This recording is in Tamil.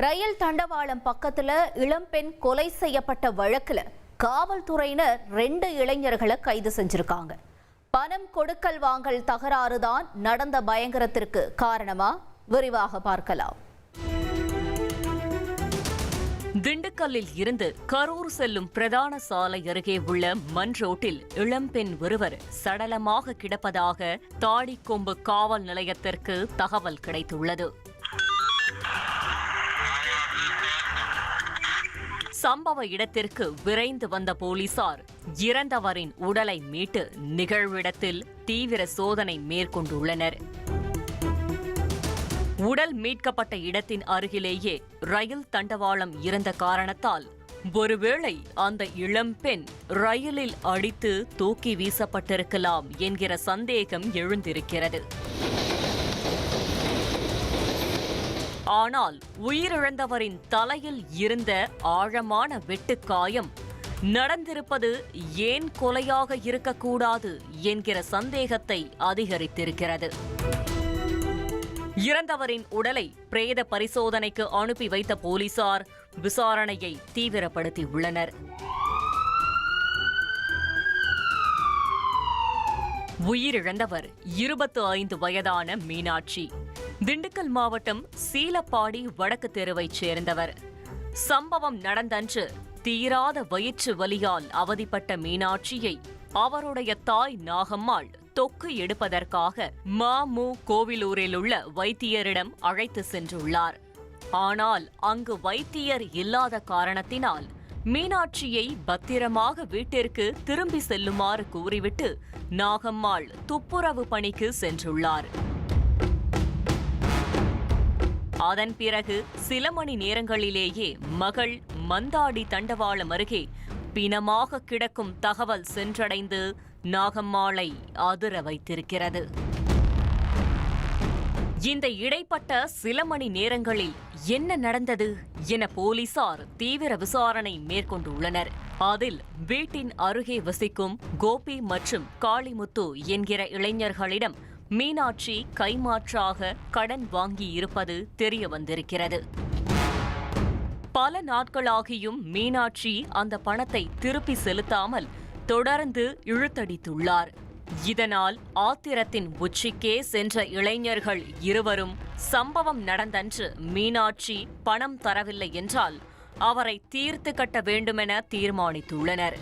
ரயில் தண்டவாளம் பக்கத்துல இளம்பெண் கொலை செய்யப்பட்ட வழக்குல காவல்துறையினர் 2 இளைஞர்களை கைது செஞ்சிருக்காங்க. பணம் கொடுக்கல் வாங்கல் தகராறுதான் நடந்த பயங்கரத்திற்கு காரணமா? விரிவாக பார்க்கலாம். திண்டுக்கல்லில் இருந்து கரூர் செல்லும் பிரதான சாலை அருகே உள்ள மண் ரோட்டில் இளம்பெண் ஒருவர் சடலமாக கிடப்பதாக தாடிக்கொம்பு காவல் நிலையத்திற்கு தகவல் கிடைத்துள்ளது. சம்பவ இடத்திற்கு விரைந்து வந்த போலீசார் இறந்தவரின் உடலை மீட்டு நிகழ்விடத்தில் தீவிர சோதனை மேற்கொண்டுள்ளனர். உடல் மீட்கப்பட்ட இடத்தின் அருகிலேயே ரயில் தண்டவாளம் இருந்த காரணத்தால் ஒருவேளை அந்த இளம்பெண் ரயிலில் அடித்து தூக்கி வீசப்பட்டிருக்கலாம் என்கிற சந்தேகம் எழுந்திருக்கிறது. ஆனால் உயிரிழந்தவரின் தலையில் இருந்த ஆழமான வெட்டுக்காயம் நடந்திருப்பது ஏன் கொலையாக இருக்கக்கூடாது என்கிற சந்தேகத்தை அதிகரித்திருக்கிறது. இறந்தவரின் உடலை பிரேத பரிசோதனைக்கு அனுப்பி வைத்த போலீசார் விசாரணையை தீவிரப்படுத்தியுள்ளனர். உயிரிழந்தவர் 25 வயதான மீனாட்சி. திண்டுக்கல் மாவட்டம் சீலப்பாடி வடக்கு தெருவைச் சேர்ந்தவர். சம்பவம் நடந்தன்று தீராத வயிற்று வலியால் அவதிப்பட்ட மீனாட்சியை அவருடைய தாய் நாகம்மாள் தொக்கு எடுப்பதற்காக ம.மு. கோவிலூரில் உள்ள வைத்தியரிடம் அழைத்து சென்றுள்ளார். ஆனால் அங்கு வைத்தியர் இல்லாத காரணத்தினால் மீனாட்சியை பத்திரமாக வீட்டிற்கு திரும்பி செல்லுமாறு கூறிவிட்டு நாகம்மாள் துப்புரவு பணிக்கு சென்றுள்ளார். அதன் பிறகு சில மணி நேரங்களிலேயே மகள் மந்தாடி தண்டவாளம் அருகே பிணமாக கிடக்கும் தகவல் சென்றடைந்து நாகம்மாளை அதிர வைத்திருக்கிறது. இந்த இடைப்பட்ட சில மணி நேரங்களில் என்ன நடந்தது என போலீசார் தீவிர விசாரணை மேற்கொண்டுள்ளனர். அதில் வீட்டின் அருகே வசிக்கும் கோபி மற்றும் காளிமுத்து என்கிற இளைஞர்களிடம் மீனாட்சி கைமாற்றாக கடன் வாங்கி இருப்பது தெரிய வந்திருக்கிறது. பல நாட்களாகியும் மீனாட்சி அந்த பணத்தை திருப்பி செலுத்தாமல் தொடர்ந்து இழுத்தடித்துள்ளார். இதனால் ஆத்திரத்தின் உச்சிக்கே சென்ற இளைஞர்கள் இருவரும் சம்பவம் நடந்தன்று மீனாட்சி பணம் தரவில்லை என்றால் அவரை தீர்த்து கட்ட வேண்டுமென தீர்மானித்துள்ளனர்.